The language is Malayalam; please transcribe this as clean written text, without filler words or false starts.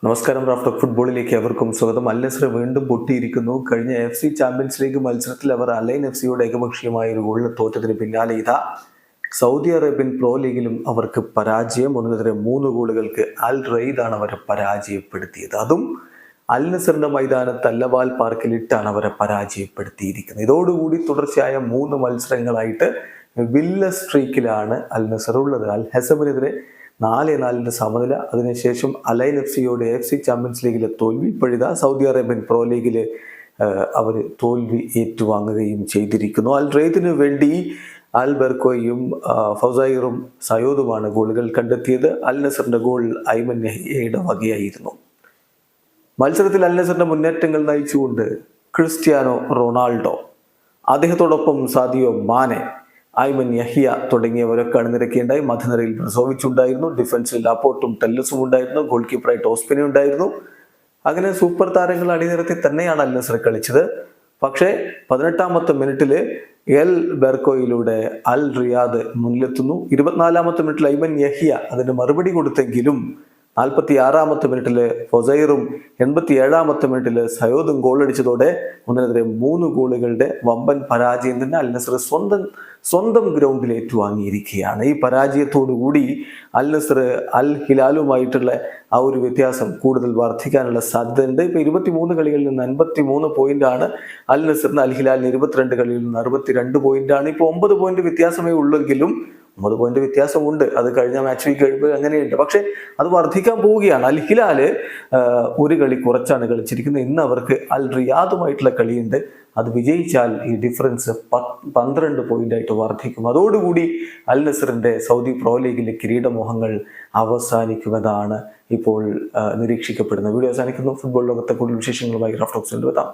നമസ്കാരം. റാഫ്റ്റോക്ക് ഫുട്ബോളിലേക്ക് അവർക്കും സ്വാഗതം. അൽ നസ്ർ വീണ്ടും പൊട്ടിയിരിക്കുന്നു. കഴിഞ്ഞ FC ചാമ്പ്യൻസ് ലീഗ് മത്സരത്തിൽ അവർ അലൈൻ FCയോട് ഏകപക്ഷീയമായ ഒരു ഗോളിന് തോറ്റതിന് പിന്നാലെ ഇതാ സൗദി അറേബ്യൻ പ്രോ ലീഗിലും അവർക്ക് പരാജയം. 1-3 ഗോളുകൾക്ക് അൽ റെയ്ദാണ് അവരെ പരാജയപ്പെടുത്തിയത്. അതും അൽ നസറിന്റെ മൈതാനത്ത് അല്ലവാൽ പാർക്കിലിട്ടാണ് അവരെ പരാജയപ്പെടുത്തിയിരിക്കുന്നത്. ഇതോടുകൂടി തുടർച്ചയായ 3 മത്സരങ്ങളായിട്ട് വില്ല സ്ട്രീക്കിലാണ് അൽ നസർ ഉള്ളത്. അൽ ഹസബിനെതിരെ 4-4 സമനില. അതിനുശേഷം അലൈൻ FCയോട് FC ചാമ്പ്യൻസ് ലീഗിലെ തോൽവി. ഇപ്പോഴിതാ സൗദി അറേബ്യൻ പ്രോ ലീഗിൽ അവർ തോൽവി ഏറ്റുവാങ്ങുകയും ചെയ്തിരിക്കുന്നു. അൽ റെയ്ദിനു വേണ്ടി അൽ ബെർക്കോയും ഫൗസൈറും സയോദുമാണ് ഗോളുകൾ കണ്ടെത്തിയത്. അൽ നസറിന്റെ ഗോൾ ഐമൻ യഹിയയുടെ വകയായിരുന്നു. മത്സരത്തിൽ അൽ നസറിന്റെ മുന്നേറ്റങ്ങൾ നയിച്ചുകൊണ്ട് ക്രിസ്ത്യാനോ റൊണാൾഡോ, അദ്ദേഹത്തോടൊപ്പം സാദിയോ മാനെ, ഐമൻ യഹിയ തുടങ്ങിയവരൊക്കെ അണിനിരക്കുകയുണ്ടായി. മധ്യനിരയിൽ ബ്രസോവിച്ച് ഉണ്ടായിരുന്നു, ഡിഫൻസിൽ ലാപ്പോർട്ടും ടെല്ലസും ഉണ്ടായിരുന്നു, ഗോൾ കീപ്പറായിട്ട് ഓസ്പിന ഉണ്ടായിരുന്നു. അങ്ങനെ സൂപ്പർ താരങ്ങൾ അണിനിരത്തി തന്നെയാണ് അൽ നസർ കളിച്ചത്. പക്ഷേ 18ാമത്തെ മിനിറ്റില് എൽ ബെർക്കോയിലൂടെ അൽ റിയാദ് മുന്നിലെത്തുന്നു. 24ാമത്തെ മിനിറ്റിൽ ഐമൻ യഹിയ അതിന് മറുപടി കൊടുത്തെങ്കിലും 46ാമത്തെ മിനിറ്റില് ഫൊസൈറും 87ാമത്തെ മിനിറ്റില് സയോദും ഗോളടിച്ചതോടെ 1-3 ഗോളുകളുടെ വമ്പൻ പരാജയം തന്നെ അൽ നസർ സ്വന്തം ഗ്രൗണ്ടിൽ ഏറ്റുവാങ്ങിയിരിക്കുകയാണ്. ഈ പരാജയത്തോടുകൂടി അൽ നസർ അൽ ഹിലാലുമായിട്ടുള്ള ആ ഒരു വ്യത്യാസം കൂടുതൽ വർദ്ധിക്കാനുള്ള സാധ്യതയുണ്ട്. ഇപ്പൊ 23 കളികളിൽ നിന്ന് 53 പോയിന്റാണ് അൽ നസറിന്. അൽ ഹിലാലിന് 22 കളിയിൽ നിന്ന് 62 പോയിന്റാണ്. ഇപ്പൊ 9 പോയിന്റ് വ്യത്യാസമേ ഉള്ളെങ്കിലും 9 പോയിന്റ് വ്യത്യാസമുണ്ട്. അത് കഴിഞ്ഞ മാച്ച് വീക്ക് കഴിയുമ്പോൾ അങ്ങനെയുണ്ട്. പക്ഷെ അത് വർദ്ധിക്കാൻ പോവുകയാണ്. അൽ ഹിലാല് ഒരു കളി കുറച്ചാണ് കളിച്ചിരിക്കുന്നത്. ഇന്ന് അവർക്ക് അൽ റിയാദുമായിട്ടുള്ള കളിയുണ്ട്. അത് വിജയിച്ചാൽ ഈ ഡിഫറൻസ് 12 പോയിന്റായിട്ട് വർദ്ധിക്കും. അതോടുകൂടി അൽ നസറിന്റെ സൗദി പ്രോ ലീഗിലെ കിരീടമോഹങ്ങൾ അവസാനിക്കുമെന്നാണ് ഇപ്പോൾ നിരീക്ഷിക്കപ്പെടുന്നത്. വീഡിയോ അവസാനിക്കുന്നു. ഫുട്ബോൾ ലോകത്തെ കൂടുതൽ വിശേഷങ്ങളുമായി റാഫ്റ്റോക്സിൽ എത്താം.